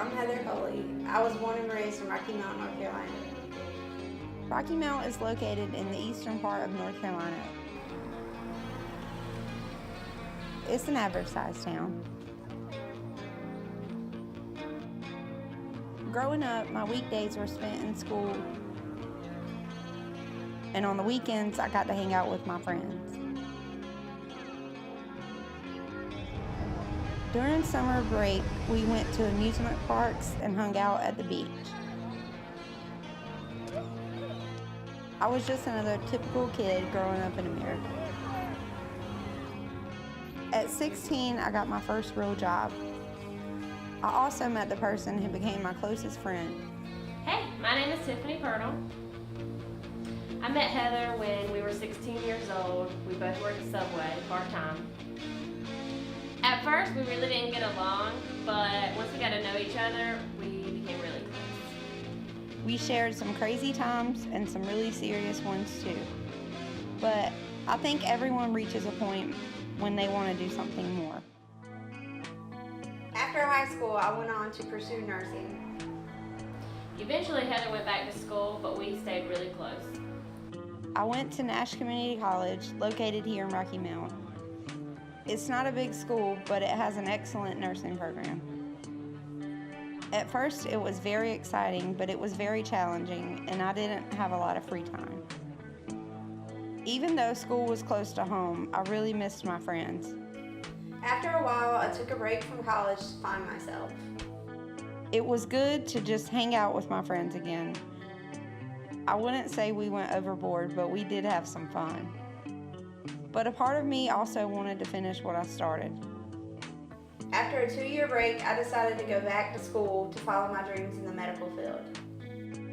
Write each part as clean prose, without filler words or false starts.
I'm Heather Coley. I was born and raised in Rocky Mount, North Carolina. Rocky Mount is located in the eastern part of North Carolina. It's an average-sized town. Growing up, my weekdays were spent in school, and on the weekends, I got to hang out with my friends. During summer break, we went to amusement parks and hung out at the beach. I was just another typical kid growing up in America. At 16, I got my first real job. I also met the person who became my closest friend. Hey, my name is Tiffany Purtle. I met Heather when we were 16 years old. We both worked at Subway part-time. At first, we really didn't get along, but once we got to know each other, we became really close. We shared some crazy times and some really serious ones too. But I think everyone reaches a point when they want to do something more. After high school, I went on to pursue nursing. Eventually, Heather went back to school, but we stayed really close. I went to Nash Community College, located here in Rocky Mount. It's not a big school, but it has an excellent nursing program. At first, it was very exciting, but it was very challenging, and I didn't have a lot of free time. Even though school was close to home, I really missed my friends. After a while, I took a break from college to find myself. It was good to just hang out with my friends again. I wouldn't say we went overboard, but we did have some fun. But a part of me also wanted to finish what I started. After a 2-year break, I decided to go back to school to follow my dreams in the medical field.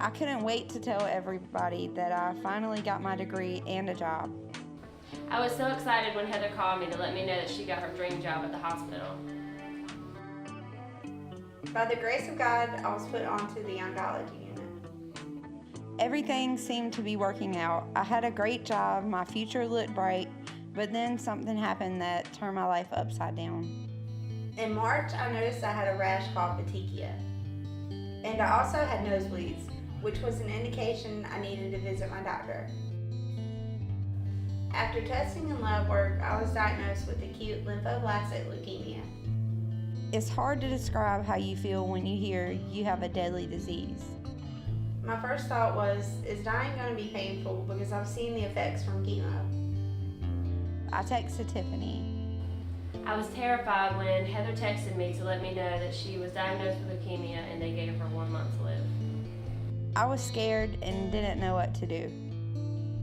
I couldn't wait to tell everybody that I finally got my degree and a job. I was so excited when Heather called me to let me know that she got her dream job at the hospital. By the grace of God, I was put onto the oncology unit. Everything seemed to be working out. I had a great job, my future looked bright, but then something happened that turned my life upside down. In March, I noticed I had a rash called petechia. And I also had nosebleeds, which was an indication I needed to visit my doctor. After testing and lab work, I was diagnosed with acute lymphoblastic leukemia. It's hard to describe how you feel when you hear you have a deadly disease. My first thought was, is dying going to be painful because I've seen the effects from chemo? I texted Tiffany. I was terrified when Heather texted me to let me know that she was diagnosed with leukemia and they gave her 1 month to live. I was scared and didn't know what to do.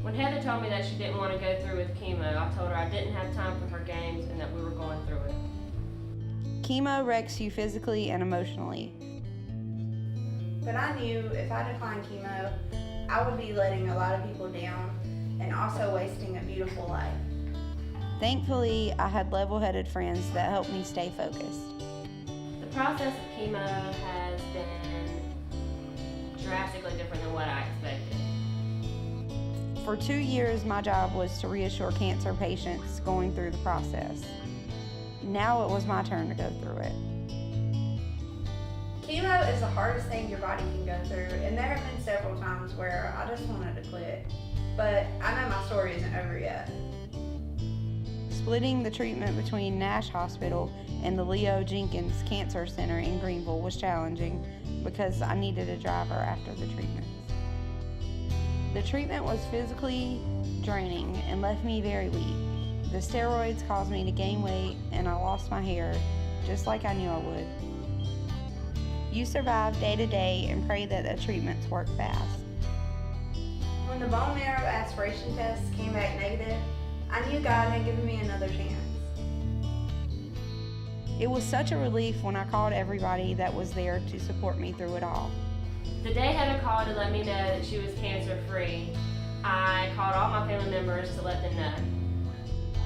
When Heather told me that she didn't want to go through with chemo, I told her I didn't have time for her games and that we were going through it. Chemo wrecks you physically and emotionally. But I knew if I declined chemo, I would be letting a lot of people down and also wasting a beautiful life. Thankfully, I had level-headed friends that helped me stay focused. The process of chemo has been drastically different than what I expected. For 2 years, my job was to reassure cancer patients going through the process. Now it was my turn to go through it. Chemo is the hardest thing your body can go through, and there have been several times where I just wanted to quit. But I know my story isn't over yet. Splitting the treatment between Nash Hospital and the Leo Jenkins Cancer Center in Greenville was challenging because I needed a driver after the treatments. The treatment was physically draining and left me very weak. The steroids caused me to gain weight and I lost my hair, just like I knew I would. You survive day to day and pray that the treatments work fast. When the bone marrow aspiration test came back negative, I knew God had given me another chance. It was such a relief when I called everybody that was there to support me through it all. The day Heather called to let me know that she was cancer-free, I called all my family members to let them know.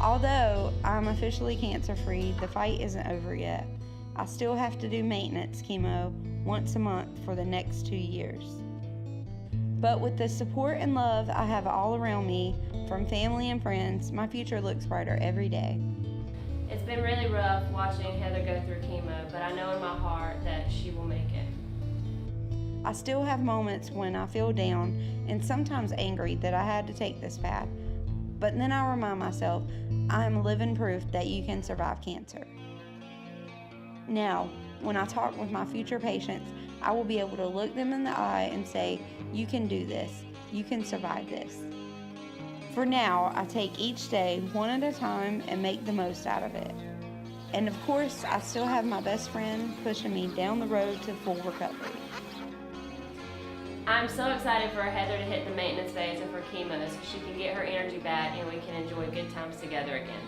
Although I'm officially cancer-free, the fight isn't over yet. I still have to do maintenance chemo once a month for the next 2 years. But with the support and love I have all around me, from family and friends, my future looks brighter every day. It's been really rough watching Heather go through chemo, but I know in my heart that she will make it. I still have moments when I feel down and sometimes angry that I had to take this path, but then I remind myself I am living proof that you can survive cancer. Now, when I talk with my future patients, I will be able to look them in the eye and say, you can do this, you can survive this. For now, I take each day one at a time and make the most out of it. And of course, I still have my best friend pushing me down the road to full recovery. I'm so excited for Heather to hit the maintenance phase of her chemo so she can get her energy back and we can enjoy good times together again.